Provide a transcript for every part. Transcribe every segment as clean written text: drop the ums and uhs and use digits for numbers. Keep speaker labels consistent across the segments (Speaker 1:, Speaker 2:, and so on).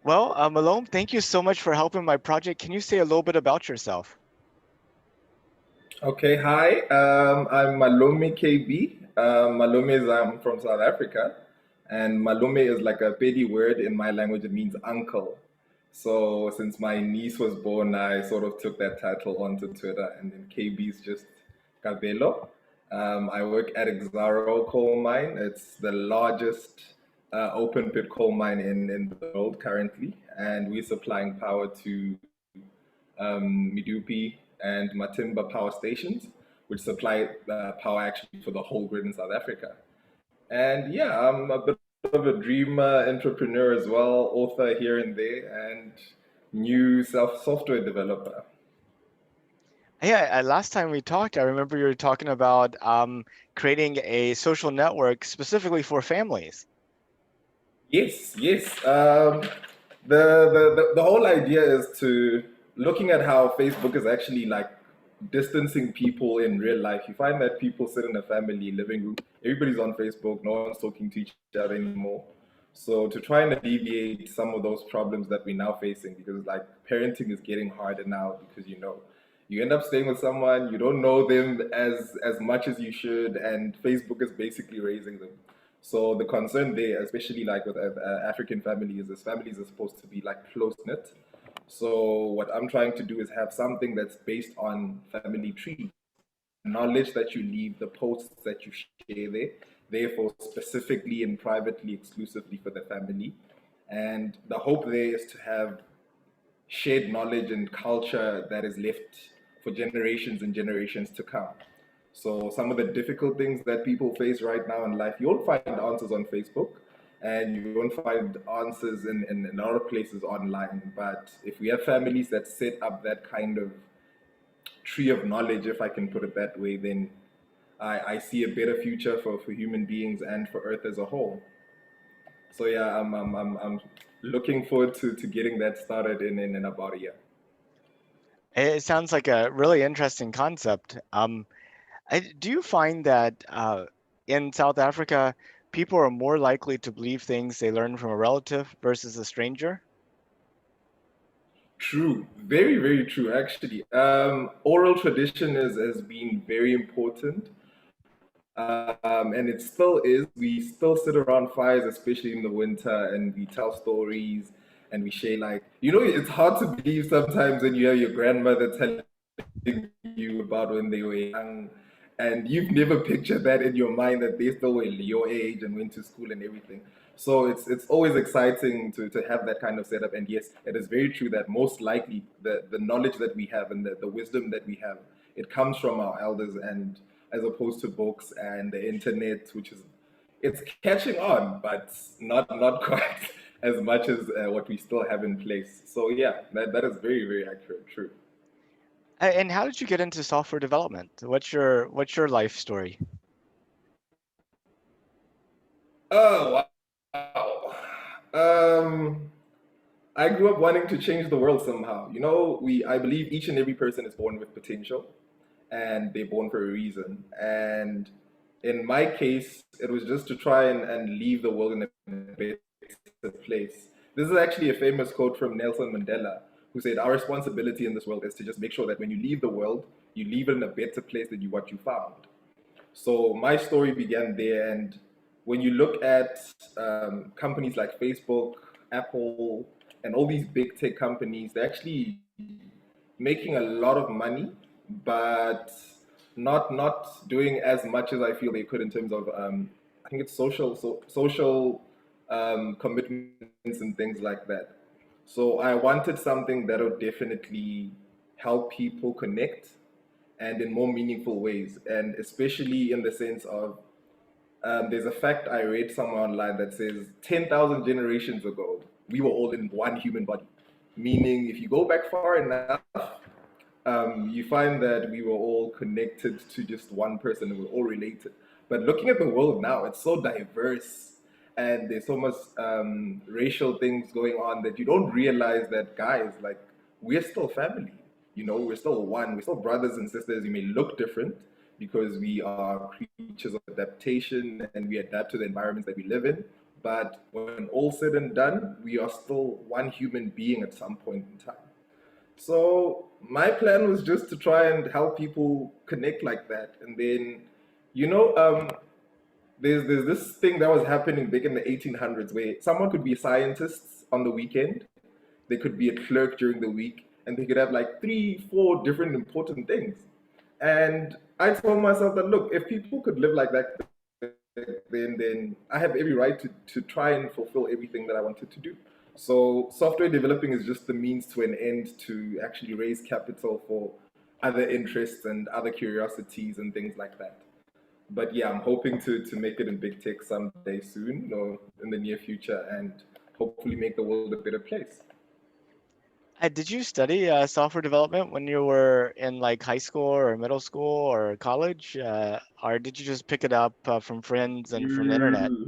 Speaker 1: Well, Malome, thank you so much for helping my project. Can you say a little bit about yourself?
Speaker 2: Okay, hi. I'm Malome KB. Malome is I'm from South Africa, and Malome is like a Pedi word in my language. It means uncle. So since my niece was born, I sort of took that title onto Twitter, and then KB is just Cabello. I work at Exaro coal mine. It's the largest open pit coal mine in the world currently, and we're supplying power to Midupi and Matimba power stations, which supply power actually for the whole grid in South Africa. And yeah, I'm a bit of a dreamer, entrepreneur as well, author here and there, and new self software developer.
Speaker 1: Yeah, last time we talked, I remember you were talking about creating a social network specifically for families.
Speaker 2: Yes, yes. The whole idea is to looking at how Facebook is actually like distancing people in real life. You find that people sit in a family living room, everybody's on Facebook, no one's talking to each other anymore. So to try and alleviate some of those problems that we're now facing, because like parenting is getting harder now because you end up staying with someone, you don't know them as much as you should, and Facebook is basically raising them. So the concern there, especially like with African families, is families are supposed to be like close knit. So what I'm trying to do is have something that's based on family tree, knowledge that you leave, the posts that you share there, therefore specifically and privately, exclusively for the family. And the hope there is to have shared knowledge and culture that is left for generations and generations to come. So some of the difficult things that people face right now in life, you won't find answers on Facebook and you won't find answers in a lot of places online. But if we have families that set up that kind of tree of knowledge, if I can put it that way, then I see a better future for human beings and for Earth as a whole. So yeah, I'm looking forward to getting that started in about a year.
Speaker 1: It sounds like a really interesting concept. Do you find that in South Africa, people are more likely to believe things they learn from a relative versus a stranger?
Speaker 2: True, very, very true, actually. Oral tradition has been very important, and it still is. We still sit around fires, especially in the winter, and we tell stories and we share, like, it's hard to believe sometimes when you have your grandmother telling you about when they were young, and you've never pictured that in your mind that they still were your age and went to school and everything. So it's always exciting to have that kind of setup. And yes, it is very true that most likely the knowledge that we have and the wisdom that we have, it comes from our elders, and as opposed to books and the internet, which is it's catching on, but not quite as much as what we still have in place. So yeah, that is very, very accurate, true.
Speaker 1: And how did you get into software development? What's your life story?
Speaker 2: Oh wow. Um, I grew up wanting to change the world somehow. I believe each and every person is born with potential, and they're born for a reason. And in my case, it was just to try and leave the world in a better place. This is actually a famous quote from Nelson Mandela, who said, "Our responsibility in this world is to just make sure that when you leave the world, you leave it in a better place than what you found." So my story began there. And when you look at companies like Facebook, Apple, and all these big tech companies, they're actually making a lot of money, but not doing as much as I feel they could in terms of I think it's social commitments and things like that. So I wanted something that would definitely help people connect and in more meaningful ways, and especially in the sense of there's a fact I read somewhere online that says 10,000 generations ago, we were all in one human body. Meaning, if you go back far enough, you find that we were all connected to just one person and we're all related. But looking at the world now, it's so diverse and there's so much racial things going on that you don't realize that, guys, like, we're still family. We're still one. We're still brothers and sisters. You may look different because we are creatures of adaptation and we adapt to the environments that we live in. but when all said and done, we are still one human being at some point in time. So my plan was just to try and help people connect like that. And then, you know, there's this thing that was happening big in the 1800s where someone could be scientists on the weekend, they could be a clerk during the week, and they could have like three, four different important things. And I told myself that look, if people could live like that, then I have every right to try and fulfill everything that I wanted to do. So software developing is just the means to an end to actually raise capital for other interests and other curiosities and things like that. But yeah, I'm hoping to make it in big tech someday soon or in the near future and hopefully make the world a better place.
Speaker 1: Did you study software development when you were in like high school or middle school or college? Or did you just pick it up from friends and from the internet?
Speaker 2: You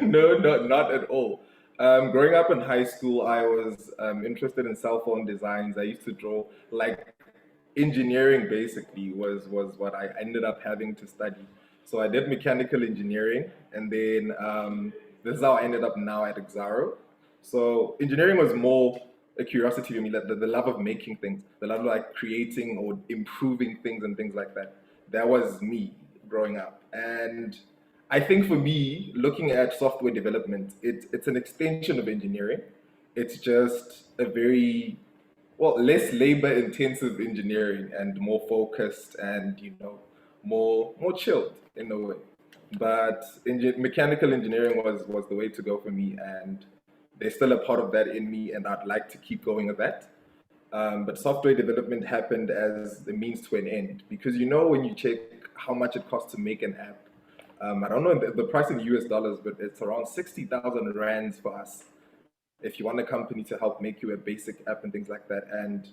Speaker 2: no, not at all. Growing up in high school, I was interested in cell phone designs. I used to draw like engineering basically was what I ended up having to study. So I did mechanical engineering, and then this is how I ended up now at Exaro. So engineering was more a curiosity to me, like the love of making things, the love of like creating or improving things and things like that. That was me growing up, and I think for me, looking at software development, it's an extension of engineering. It's just a very less labor intensive engineering and more focused and more chilled in a way. But mechanical engineering was the way to go for me, and there's still a part of that in me, and I'd like to keep going with that. But software development happened as the means to an end because when you check how much it costs to make an app, I don't know the price in US dollars, but it's around 60,000 rands for us if you want a company to help make you a basic app and things like that. And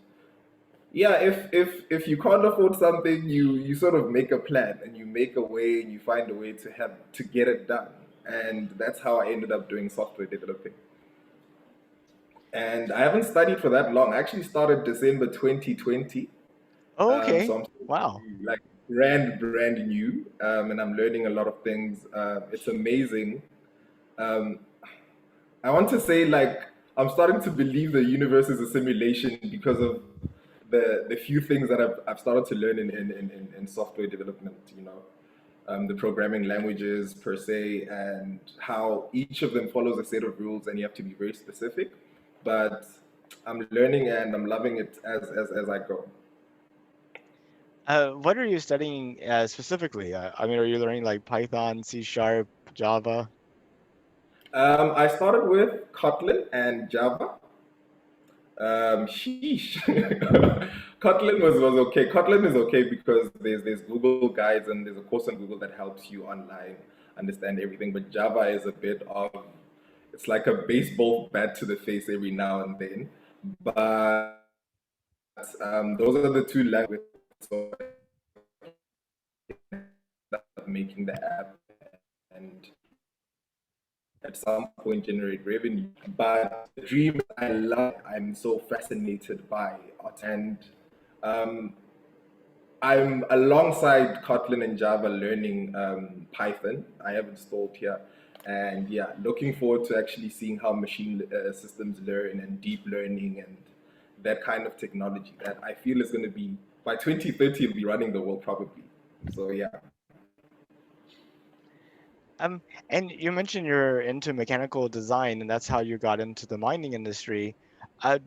Speaker 2: yeah, if you can't afford something, you sort of make a plan and you make a way and you find a way to get it done. And that's how I ended up doing software developing. And I haven't studied for that long. I actually started December 2020.
Speaker 1: Oh,
Speaker 2: So
Speaker 1: okay.
Speaker 2: I'm
Speaker 1: Wow.
Speaker 2: still like brand new, and I'm learning a lot of things. It's amazing. Um, I want to say like I'm starting to believe the universe is a simulation because of the few things that I've started to learn in software development. The programming languages per se, and how each of them follows a set of rules, and you have to be very specific. But I'm learning and I'm loving it as I go.
Speaker 1: What are you studying specifically? I mean, are you learning like Python, C Sharp, Java?
Speaker 2: I started with Kotlin and Java. Sheesh. Kotlin was okay. Kotlin is okay because there's Google guides and there's a course on Google that helps you online understand everything. But Java is a bit of it's like a baseball bat to the face every now and then. But those are the two languages so making the app and at some point generate revenue. But the dream I love, I'm so fascinated by art. And um, I'm alongside Kotlin and Java learning Python. I have installed here. And yeah, looking forward to actually seeing how machine systems learn and deep learning and that kind of technology that I feel is going to be, by 2030, will be running the world probably. So yeah.
Speaker 1: Um, and you mentioned you're into mechanical design, and that's how you got into the mining industry.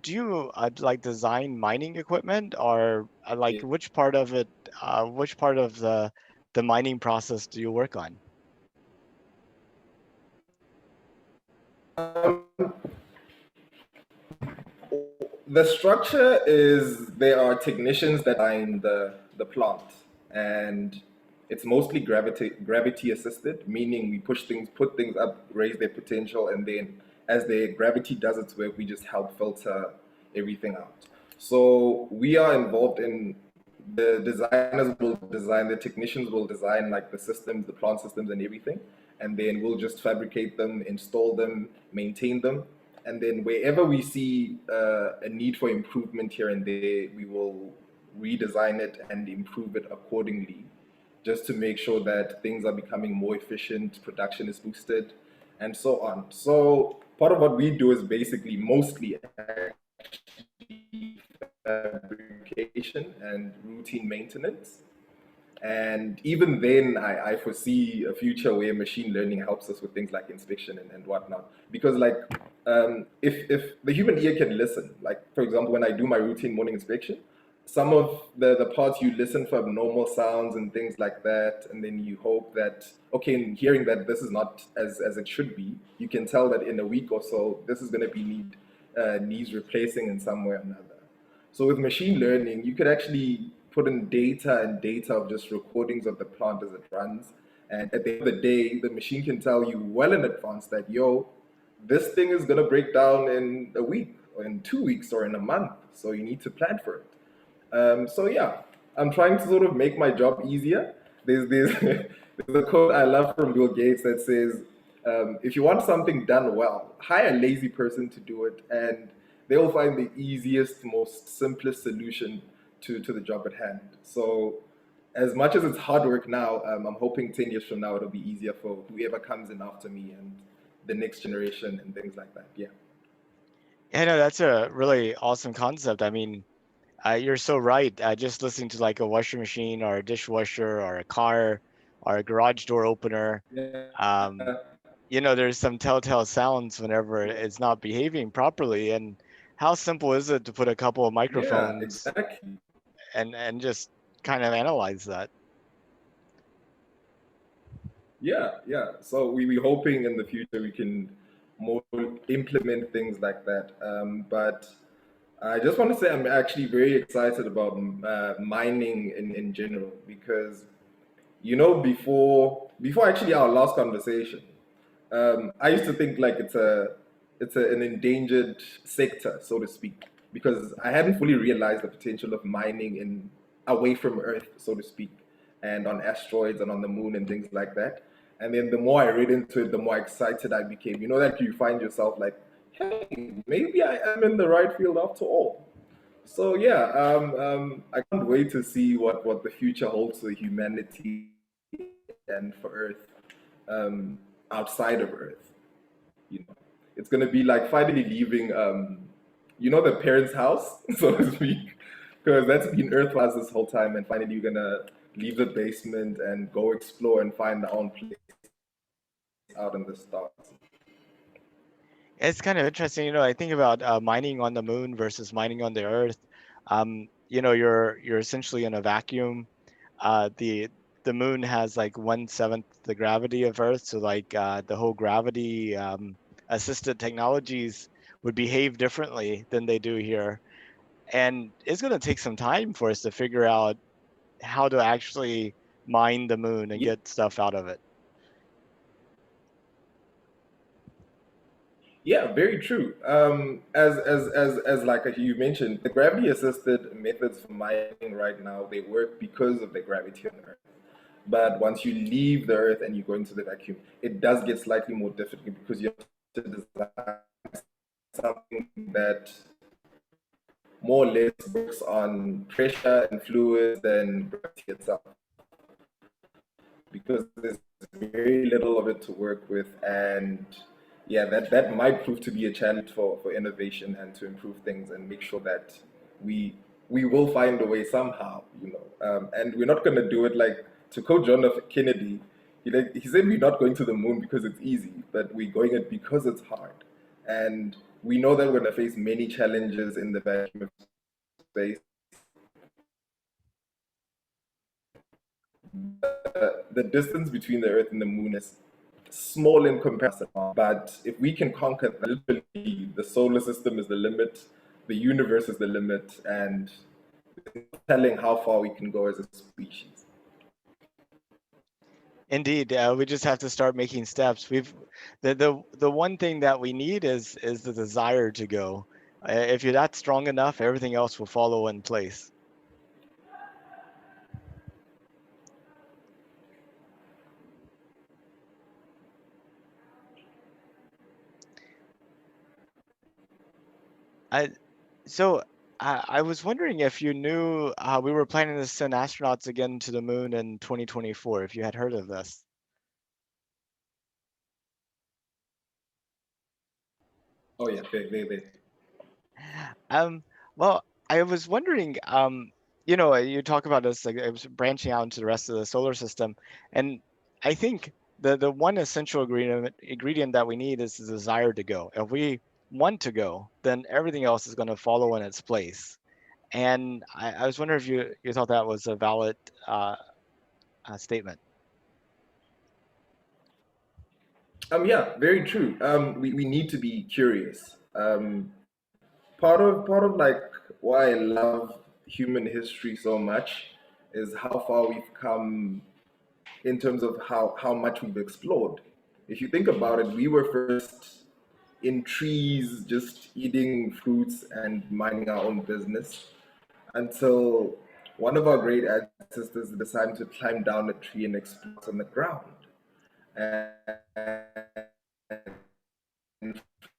Speaker 1: Do you like design mining equipment, or like
Speaker 2: Yeah.
Speaker 1: which part of the mining process do you work on?
Speaker 2: The structure is there are technicians that are in the plant, and it's mostly gravity assisted, meaning we push things, put things up, raise their potential, and then as the gravity does its work, we just help filter everything out. So we are involved in the designers will design, the technicians will design like the systems, the plant systems, and everything, and then we'll just fabricate them, install them, maintain them, and then wherever we see a need for improvement here and there, we will redesign it and improve it accordingly. just to make sure that things are becoming more efficient, production is boosted, and so on. So part of what we do is basically mostly fabrication and routine maintenance. And even then, I foresee a future where machine learning helps us with things like inspection and whatnot. Because like, if the human ear can listen, like for example, when I do my routine morning inspection, some of the parts you listen for abnormal sounds and things like that, and then you hope that, okay, in hearing that this is not as it should be, you can tell that in a week or so, this is going to be needs replacing in some way or another. So with machine learning, you could actually put in data and data of just recordings of the plant as it runs. And at the end of the day, the machine can tell you well in advance that, yo, this thing is going to break down in a week or in 2 weeks or in a month. So you need to plan for it. So yeah, I'm trying to sort of make my job easier. There's a quote I love from Bill Gates that says, "If you want something done well, hire a lazy person to do it, and they will find the easiest, most simplest solution to the job at hand." So, as much as it's hard work now, I'm hoping 10 years from now it'll be easier for whoever comes in after me and the next generation and things like that. Yeah.
Speaker 1: Yeah, no, that's a really awesome concept. I mean, you're so right. Just listening to like a washing machine or a dishwasher or a car or a garage door opener, um,
Speaker 2: Yeah.
Speaker 1: there's some telltale sounds whenever it's not behaving properly. And how simple is it to put a couple of
Speaker 2: Yeah.
Speaker 1: microphones
Speaker 2: Exactly.
Speaker 1: and just kind of analyze that?
Speaker 2: Yeah, yeah. So we hoping in the future we can more implement things like that. But I just want to say I'm actually very excited about mining in general because before actually our last conversation, I used to think like an endangered sector, so to speak, because I hadn't fully realized the potential of mining in away from Earth, so to speak, and on asteroids and on the moon and things like that. And then the more I read into it, the more excited I became. You know that you find yourself like, hey, maybe I am in the right field after all. So yeah, I can't wait to see what the future holds for humanity and for Earth, um, outside of Earth. You know, it's gonna be like finally leaving, the parents' house, so to speak, because that's been Earth for us this whole time, and finally you're gonna leave the basement and go explore and find our own place out in the stars.
Speaker 1: It's kind of interesting, I think about mining on the moon versus mining on the Earth. You're essentially in a vacuum. The moon has like 1/7 the gravity of Earth, so like the whole gravity assisted technologies would behave differently than they do here. And it's going to take some time for us to figure out how to actually mine the moon and
Speaker 2: Yeah,
Speaker 1: get stuff out of it.
Speaker 2: yeah, very true. As like you mentioned, the gravity assisted methods for mining right now they work because of the gravity on Earth. But once you leave the Earth and you go into the vacuum, it does get slightly more difficult because you have to design something that more or less works on pressure and fluids than gravity itself because there's very little of it to work with. And yeah, that might prove to be a challenge for innovation and to improve things and make sure that we we will find a way somehow. And we're not going to do it like, to quote John F. Kennedy, he said we're not going to the moon because it's easy, but we're going it because it's hard. And we know that we're going to face many challenges in the vacuum of space. The distance between the Earth and the Moon is small in comparison. But if we can conquer that, literally, the solar system is the limit, the universe is the limit, and telling how far we can go as a species.
Speaker 1: Indeed, we just have to start making steps. The one thing that we need is the desire to go. If you're not strong enough, everything else will follow in place. I so I was wondering if you knew we were planning to send astronauts again to the moon in 2024, if you had heard of this.
Speaker 2: Oh yeah, they.
Speaker 1: Um, well, I was wondering, you know, you talk about this like it was branching out into the rest of the solar system, and I think the one essential ingredient that we need is the desire to go. If we want to go, then everything else is going to follow in its place. And I was wondering if you thought that was a valid uh, statement.
Speaker 2: Yeah, very true. We need to be curious. Part of like why I love human history so much is how far we've come in terms of how much we've explored. If you think about it, we were first in trees, just eating fruits and minding our own business until one of our great ancestors decided to climb down a tree and explore what's on the ground. And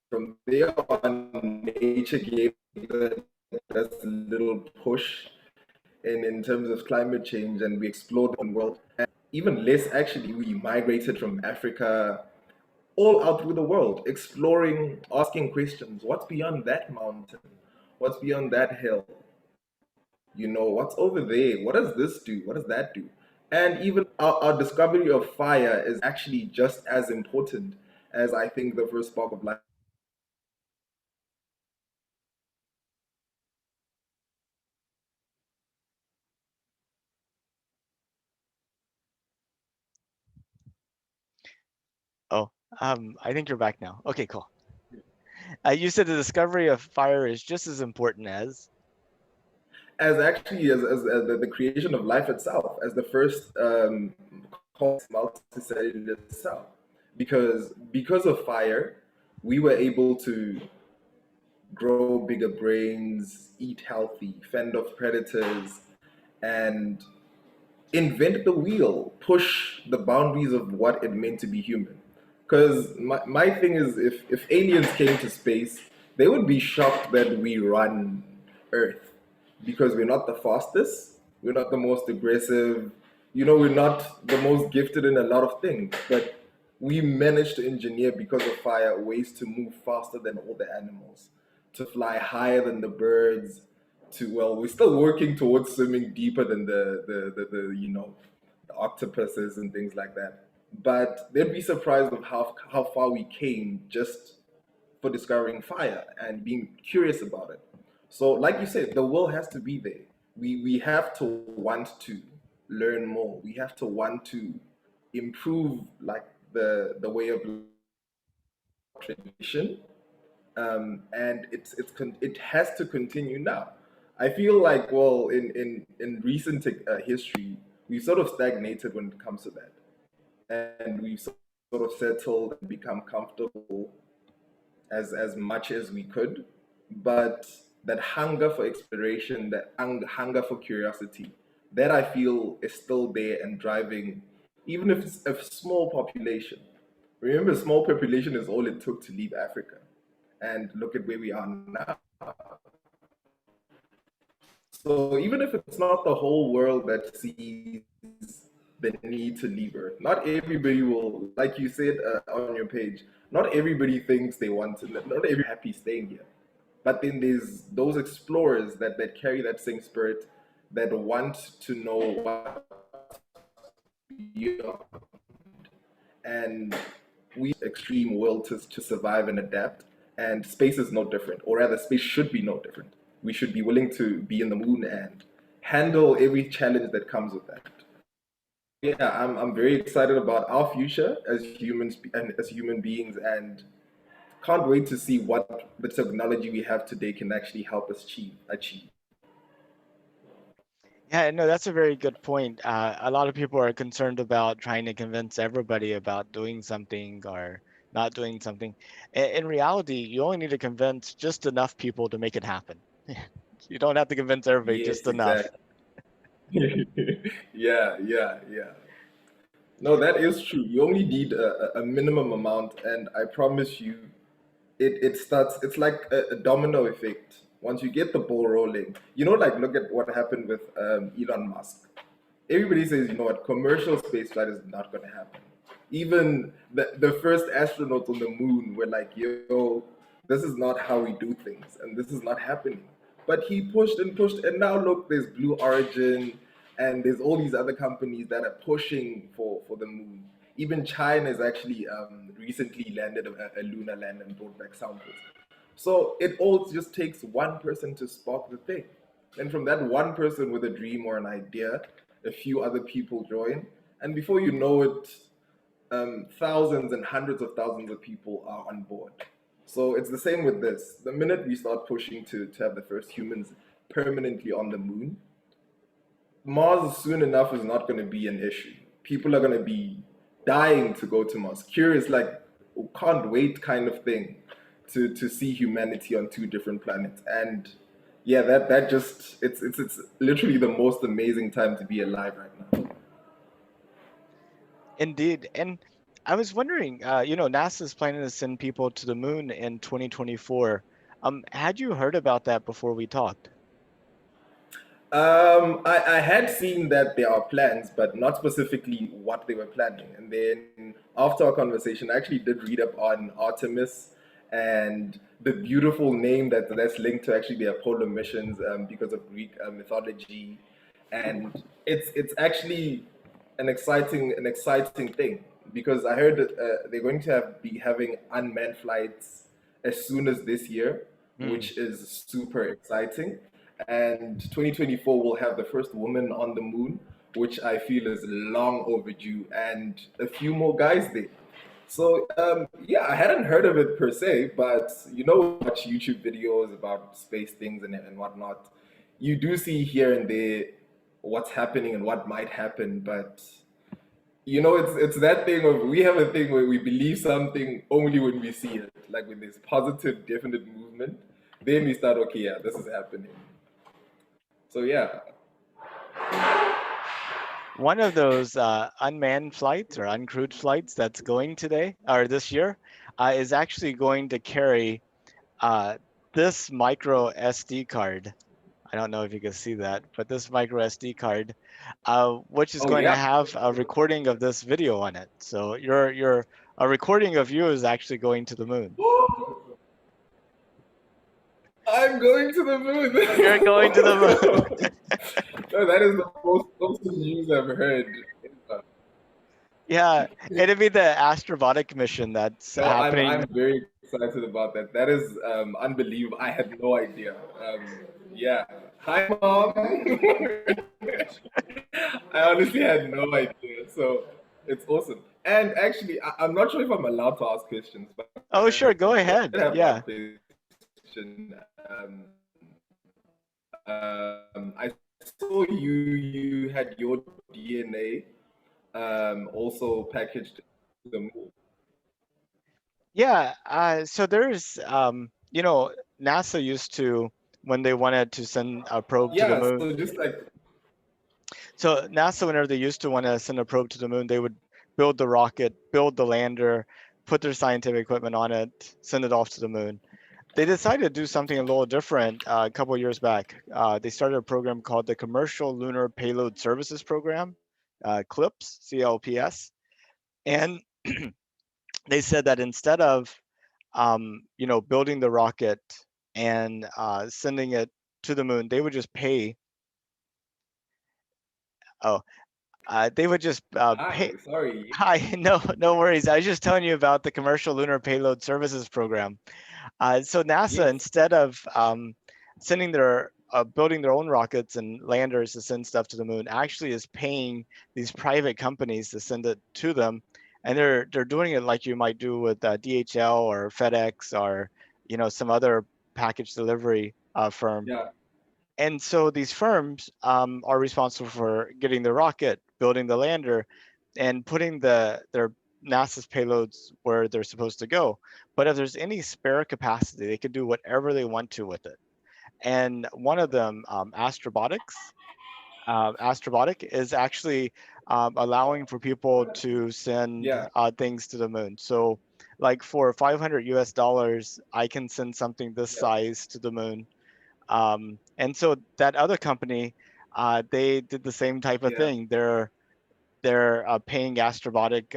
Speaker 2: from there on, nature gave us a little push in terms of climate change, and we explored the world. And even less, actually, we migrated from Africa all out through the world, exploring, asking questions. What's beyond that mountain? What's beyond that hill? What's over there? What does this do? What does that do? And even our discovery of fire is actually just as important as I think the first spark of life.
Speaker 1: Oh, I think you're back now. Okay, cool. You said the discovery of fire is just as important as.
Speaker 2: As actually as the creation of life itself, as the first multicellular cell. Because of fire, we were able to grow bigger brains, eat healthy, fend off predators, and invent the wheel, push the boundaries of what it meant to be human. Because my thing is, if aliens came to space, they would be shocked that we run Earth because we're not the fastest, we're not the most aggressive, we're not the most gifted in a lot of things, but we managed to engineer because of fire ways to move faster than all the animals, to fly higher than the birds, to well, we're still working towards swimming deeper than the octopuses and things like that. But they'd be surprised of how far we came just for discovering fire and being curious about it. So, like you said, the will has to be there. We have to want to learn more. We have to want to improve like the way of tradition, and it has to continue now. I feel like, well, in recent history, we've sort of stagnated when it comes to that, and we've sort of settled and become comfortable as much as we could, but that hunger for exploration, that hunger for curiosity, that I feel is still there and driving, even if it's a small population. Remember, small population is all it took to leave Africa, and look at where we are now. So even if it's not the whole world that sees the need to leave Earth, not everybody will, like you said on your page, not everybody thinks they want to, not everybody happy staying here. But then there's those explorers that carry that same spirit, that want to know what beyond. And we extreme will to survive and adapt. And space is no different, or rather, space should be no different. We should be willing to be in the moon and handle every challenge that comes with that. Yeah, I'm very excited about our future as humans and as human beings, and can't wait to see what the technology we have today can actually help us achieve.
Speaker 1: Yeah, no, that's a very good point. A lot of people are concerned about trying to convince everybody about doing something or not doing something. In reality, you only need to convince just enough people to make it happen. You don't have to convince everybody, just
Speaker 2: Yes,
Speaker 1: enough.
Speaker 2: exactly. Yeah, yeah, yeah. No, that is true. You only need a minimum amount, and I promise you, it starts. It's like a domino effect. once you get the ball rolling, you know, like look at what happened with Elon Musk. Everybody says, you know what, commercial space flight is not going to happen. Even the first astronauts on the moon were like, yo, this is not how we do things, and this is not happening. But he pushed, and now look, there's Blue Origin, and there's all these other companies that are pushing for the moon. Even China has actually recently landed a lunar land and brought back samples. So it all just takes one person to spark the thing. And from that one person with a dream or an idea, a few other people join. And before you know it, thousands and hundreds of thousands of people are on board. So it's the same with this. The minute we start pushing to have the first humans permanently on the moon, Mars soon enough is not going to be an issue. People are going to be dying to go to Mars. Curious, like, can't wait kind of thing to see humanity on two different planets. And yeah, that just it's literally the most amazing time to be alive right now.
Speaker 1: Indeed. And I was wondering, NASA's planning to send people to the moon in 2024. Had you heard about that before we talked?
Speaker 2: I had seen that there are plans, but not specifically what they were planning. And then after our conversation, I actually did read up on Artemis and the beautiful name that's linked to actually the Apollo missions because of Greek mythology, and it's actually an exciting thing because I heard that they're going to be having unmanned flights as soon as this year,
Speaker 1: Hmm.
Speaker 2: which is super exciting. And 2024 will have the first woman on the moon, which I feel is long overdue, and a few more guys there. So yeah, I hadn't heard of it per se, but you know, watch YouTube videos about space things and whatnot. You do see here and there what's happening and what might happen, but you know, it's that thing of we have a thing where we believe something only when we see it, like when there's positive, definite movement, then we start, okay, yeah, this is happening. So yeah.
Speaker 1: One of those unmanned flights or uncrewed flights that's going today or this year is actually going to carry uh, this micro SD card. I don't know if you can see that, but this micro SD card, which is
Speaker 2: Oh
Speaker 1: going to
Speaker 2: yeah.
Speaker 1: have a recording of this video on it. So your a recording of you is actually going to the moon.
Speaker 2: I'm going to the moon.
Speaker 1: You're going to the moon.
Speaker 2: No, that is the most awesome news I've heard.
Speaker 1: Yeah, it'll be the astrobotic mission that's
Speaker 2: No, I'm
Speaker 1: happening.
Speaker 2: very excited about that. That is unbelievable. I had no idea. Yeah. Hi, mom. I honestly had no idea. So it's awesome. And actually, I'm not sure if I'm allowed to ask questions, but
Speaker 1: Oh, sure, go
Speaker 2: I did
Speaker 1: ahead.
Speaker 2: have one
Speaker 1: Yeah.
Speaker 2: question. I saw you had your DNA also packaged to the moon.
Speaker 1: Yeah, so there's, NASA used to, when they wanted to send a probe to the
Speaker 2: Yeah,
Speaker 1: moon.
Speaker 2: so just like
Speaker 1: So NASA, whenever they used to want to send a probe to the moon, they would build the rocket, build the lander, put their scientific equipment on it, send it off to the moon. They decided to do something a little different a couple of years back. They started a program called the Commercial Lunar Payload Services Program, CLIPS, CLPS, and they said that instead of building the rocket and sending it to the moon, they would just pay. Oh, they would just pay.
Speaker 2: hi, sorry.
Speaker 1: Hi, no worries. I was just telling you about the Commercial Lunar Payload Services Program. So NASA,
Speaker 2: Yes.
Speaker 1: instead of sending their building their own rockets and landers to send stuff to the moon, actually is paying these private companies to send it to them, and they're doing it like you might do with DHL or FedEx or some other package delivery firm.
Speaker 2: Yeah.
Speaker 1: And so these firms are responsible for getting the rocket, building the lander, and putting their NASA's payloads where they're supposed to go. But if there's any spare capacity, they can do whatever they want to with it. And one of them, Astrobotic, is actually allowing for people to send
Speaker 2: Yeah.
Speaker 1: things to the moon. So, like for 500 US dollars, I can send something this
Speaker 2: Yeah.
Speaker 1: size to the moon And so that other company, they did the same type of
Speaker 2: Yeah.
Speaker 1: thing. They're paying Astrobotic,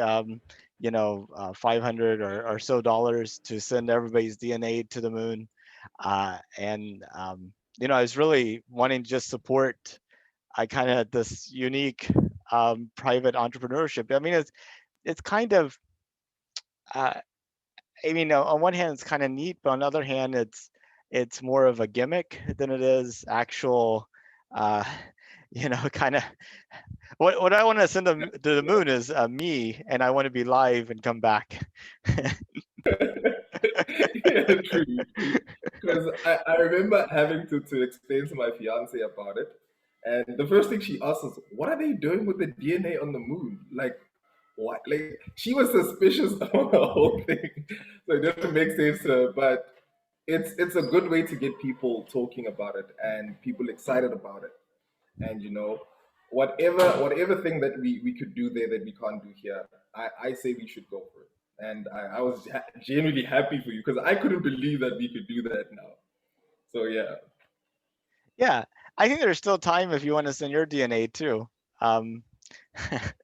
Speaker 1: 500 or so dollars to send everybody's DNA to the moon. And I was really wanting to just support kind of this unique private entrepreneurship. I mean, it's kind of, uh, I mean, on one hand, it's kind of neat, but on the other hand, it's more of a gimmick than it is actual, uh, kind of what I want to send to the moon is me, and I want to be live and come back.
Speaker 2: Yeah, true, true. Because I remember having to explain to my fiance about it. And the first thing she asked us, what are they doing with the DNA on the moon? Like, what? Like, she was suspicious of the whole thing. So it doesn't make sense to her. But it's a good way to get people talking about it and people excited about it. And whatever thing that we could do there that we can't do here, I say we should go for it. And I was genuinely happy for you because I couldn't believe that we could do that now. So yeah,
Speaker 1: Yeah, I think there's still time if you want to send your DNA too. Um,
Speaker 2: that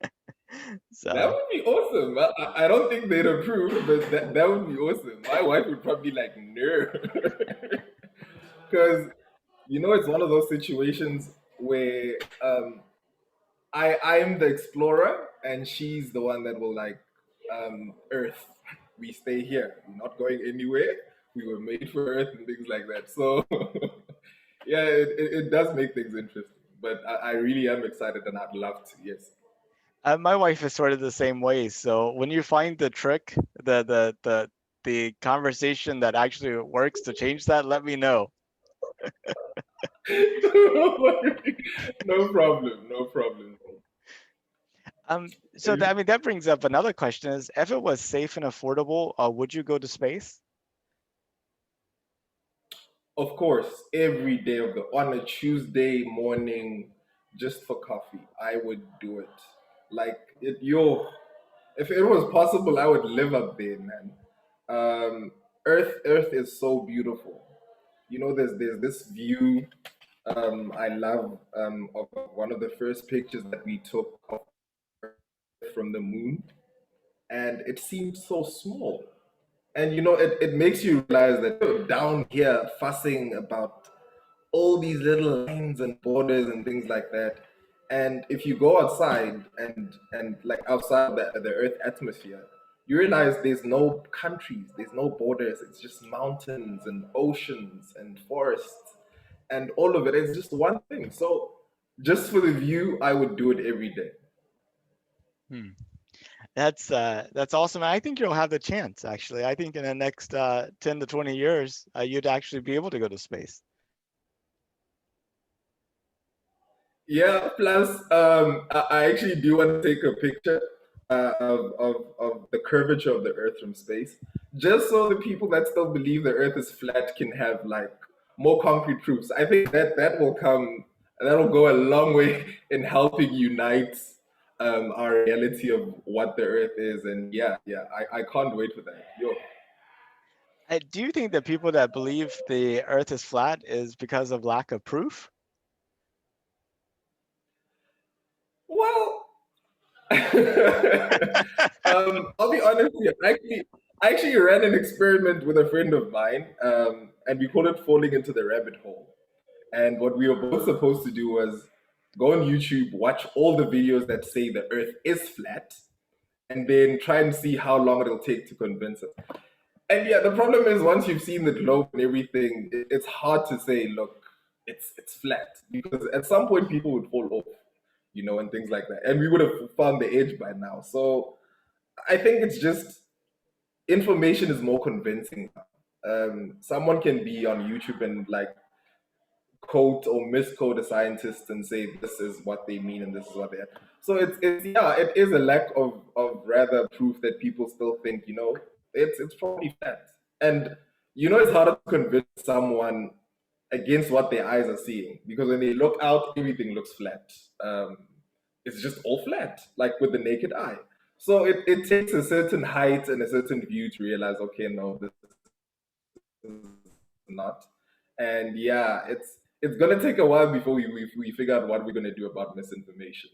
Speaker 1: so
Speaker 2: would be awesome. I don't think they'd approve, but that would be awesome. My wife would probably be like, no. Because it's one of those situations where I'm the explorer and she's the one that will like Earth. We stay here. We're not going anywhere. We were made for Earth and things like that. So yeah, it does make things interesting. But I really am excited and I'd love to. Yes.
Speaker 1: my wife is sort of the same way. So when you find the trick, the conversation that actually works to change that, let me know.
Speaker 2: No problem. No problem.
Speaker 1: So I mean, that brings up another question: is if it was safe and affordable, would you go to space?
Speaker 2: Of course, every day of the on a Tuesday morning, just for coffee, I would do it. Like if it was possible, I would live up there, man. Earth is so beautiful. There's this view. I love of one of the first pictures that we took of Earth from the moon, and it seemed so small. And it makes you realize that you're down here fussing about all these little lines and borders and things like that. And if you go outside and like outside the Earth atmosphere, you realize there's no countries, there's no borders. It's just mountains and oceans and forests and all of it. It's just one thing. So just for the view, I would do it every day.
Speaker 1: Hmm. That's awesome. I think you'll have the chance, actually. I think in the next 10 to 20 years, you'd actually be able to go to space.
Speaker 2: Yeah, plus I actually do want to take a picture of the curvature of the Earth from space, just so the people that still believe the Earth is flat can have like more concrete proofs. I think that'll go a long way in helping unite our reality of what the Earth is. And yeah, I can't wait for that. Yo,
Speaker 1: Do you think that people that believe the Earth is flat is because of lack of proof?
Speaker 2: well, I'll be honest with you. I actually ran an experiment with a friend of mine, and we called it falling into the rabbit hole. And what we were both supposed to do was go on YouTube, watch all the videos that say the Earth is flat, and then try and see how long it'll take to convince us. And yeah, the problem is once you've seen the globe and everything, it's hard to say, look, it's flat because at some point people would fall off, and things like that, and we would have found the edge by now. So I think it's just information is more convincing. Someone can be on YouTube and like quote or misquote a scientist and say this is what they mean and this is what they are. So it's yeah, it is a lack of rather proof that people still think, it's probably flat. And it's harder to convince someone against what their eyes are seeing because when they look out, everything looks flat. It's just all flat, like with the naked eye. So it takes a certain height and a certain view to realize, okay, no, this is not. And yeah, it's gonna take a while before we figure out what we're gonna do about misinformation.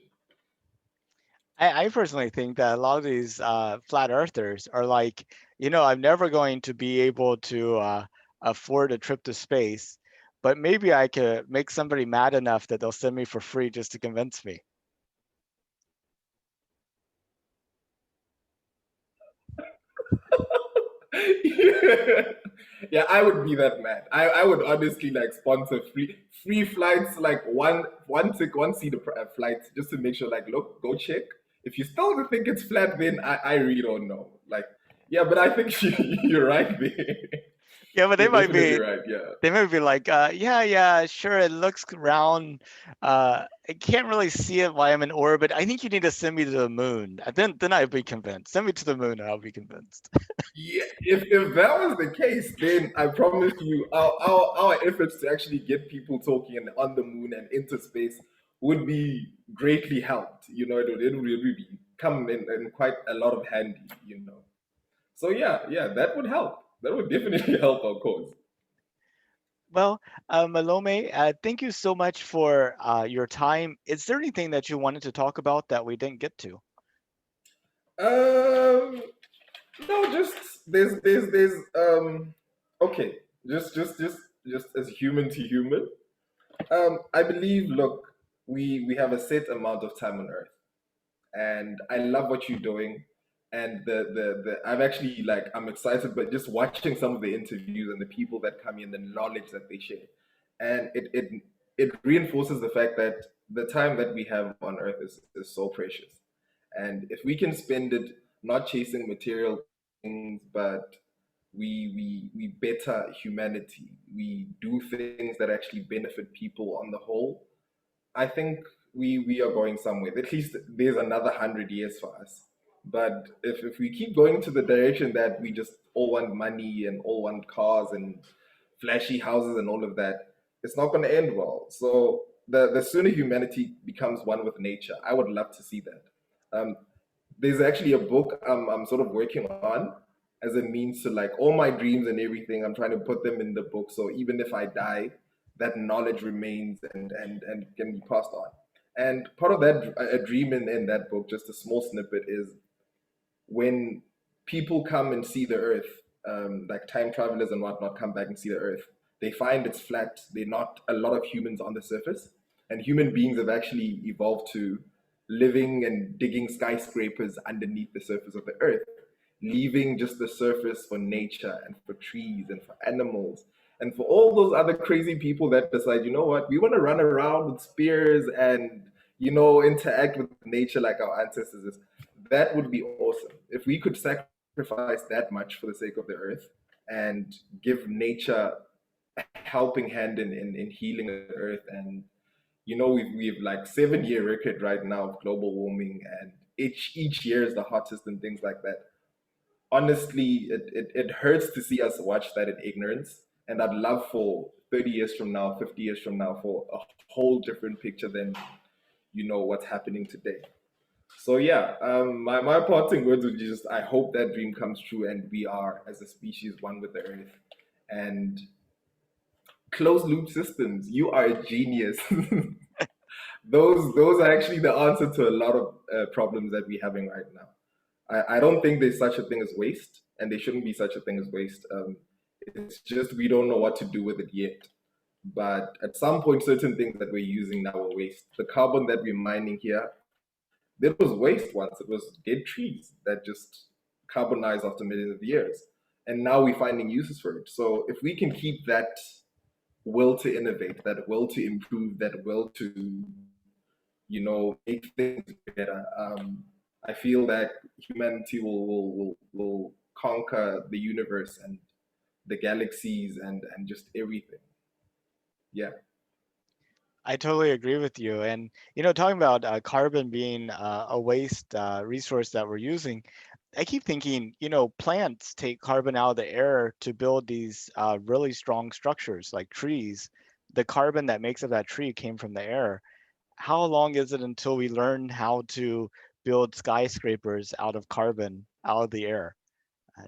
Speaker 1: I personally think that a lot of these flat earthers are like, I'm never going to be able to afford a trip to space, but maybe I could make somebody mad enough that they'll send me for free just to convince me.
Speaker 2: Yeah. Yeah, I would be that man. I would honestly like sponsor free flights, like one seat flight, just to make sure. Like, look, go check. If you still think it's flat, then I really don't know. Like, yeah, but I think you're right there.
Speaker 1: Yeah, but
Speaker 2: You're definitely right. Yeah.
Speaker 1: they might be like, yeah, yeah, sure, it looks round. I can't really see it while I'm in orbit. I think you need to send me to the moon. Then I'd be convinced. Send me to the moon, and I'll be convinced.
Speaker 2: Yeah, if that was the case, then I promise you, our efforts to actually get people talking and on the moon and into space would be greatly helped. It would really be come in quite a lot of handy. So yeah, that would help. That would definitely help our cause.
Speaker 1: Well, Malome, thank you so much for your time. Is there anything that you wanted to talk about that we didn't get to?
Speaker 2: Um, no, just there's okay, just as human to human. I believe. Look, we have a set amount of time on Earth, and I love what you're doing. And the I've actually like I'm excited, but just watching some of the interviews and the people that come in, the knowledge that they share, and it reinforces the fact that the time that we have on Earth is so precious, and if we can spend it not chasing material things, but we better humanity, we do things that actually benefit people on the whole. I think we are going somewhere. At least there's another 100 years for us. But if we keep going to the direction that we just all want money and all want cars and flashy houses and all of that, it's not going to end well. So the sooner humanity becomes one with nature, I would love to see that. Um, there's actually a book I'm sort of working on as a means to like all my dreams and everything. I'm trying to put them in the book. So even if I die, that knowledge remains and can be passed on. And part of that a dream in that book, just a small snippet, is when people come and see the Earth, like time travelers and whatnot, come back and see the Earth, they find it's flat. They're not a lot of humans on the surface, and human beings have actually evolved to living and digging skyscrapers underneath the surface of the Earth, leaving just the surface for nature and for trees and for animals and for all those other crazy people that decide, you know what, we want to run around with spears and interact with nature like our ancestors. That would be awesome if we could sacrifice that much for the sake of the earth and give nature a helping hand in healing the earth. And we've like 7 year record right now of global warming, and each year is the hottest and things like that. Honestly, it hurts to see us watch that in ignorance. And I'd love for 30 years from now, 50 years from now, for a whole different picture than what's happening today. So yeah, my parting words would be just I hope that dream comes true and we are as a species one with the earth. And closed loop systems, you are a genius. Those are actually the answer to a lot of problems that we're having right now. I don't think there's such a thing as waste, and there shouldn't be such a thing as waste. It's just we don't know what to do with it yet. But at some point, certain things that we're using now are waste. The carbon that we're mining here, that was waste once. It was dead trees that just carbonized after millions of years. And now we're finding uses for it. So if we can keep that will to innovate, that will to improve, that will to, make things better, I feel that humanity will conquer the universe and the galaxies and just everything. Yeah.
Speaker 1: I totally agree with you. And talking about carbon being a waste resource that we're using, I keep thinking, plants take carbon out of the air to build these really strong structures like trees. The carbon that makes up that tree came from the air. How long is it until we learn how to build skyscrapers out of carbon out of the air?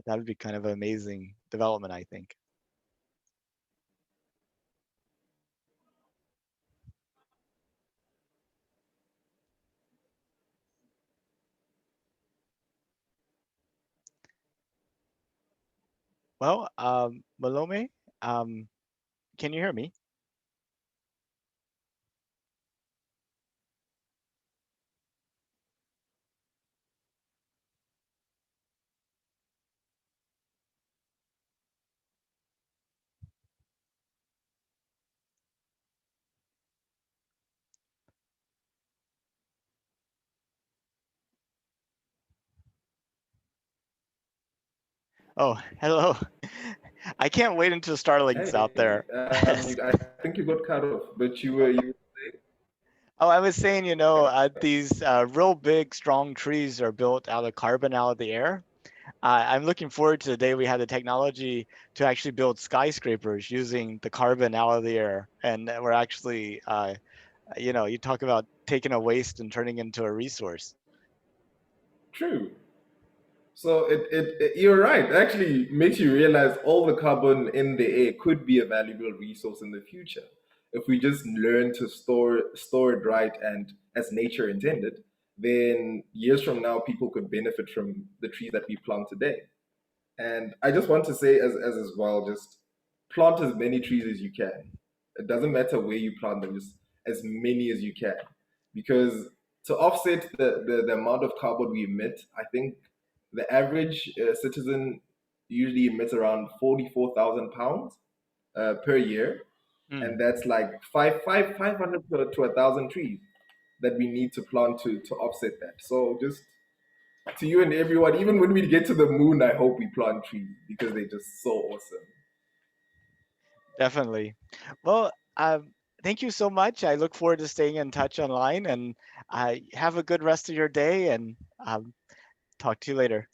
Speaker 1: That would be kind of an amazing development, I think. Well, Malome, um, can you hear me? Oh, hello. I can't wait until Starlink's out
Speaker 2: Hey,
Speaker 1: there.
Speaker 2: I think you got cut off, but you
Speaker 1: Oh, I was saying, these real big, strong trees are built out of carbon out of the air. I'm looking forward to the day we have the technology to actually build skyscrapers using the carbon out of the air, and we're actually, you talk about taking a waste and turning into a resource.
Speaker 2: true. So you're right. It actually makes you realize all the carbon in the air could be a valuable resource in the future if we just learn to store it right and as nature intended. Then years from now, people could benefit from the trees that we plant today. And I just want to say as well, just plant as many trees as you can. It doesn't matter where you plant them, just as many as you can. Because to offset the amount of carbon we emit, I think the average citizen usually emits around 44,000 pounds per year. And
Speaker 1: Hmm,
Speaker 2: that's like 500 to 1,000 trees that we need to plant to offset that. So just to you and everyone. Even when we get to the moon, I hope we plant trees because they're just so awesome.
Speaker 1: definitely. Well, thank you so much. I look forward to staying in touch online, and have a good rest of your day, and talk to you later.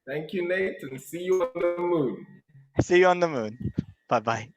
Speaker 2: Thank you, Nate, and see you on the moon.
Speaker 1: See you on the moon. Bye bye.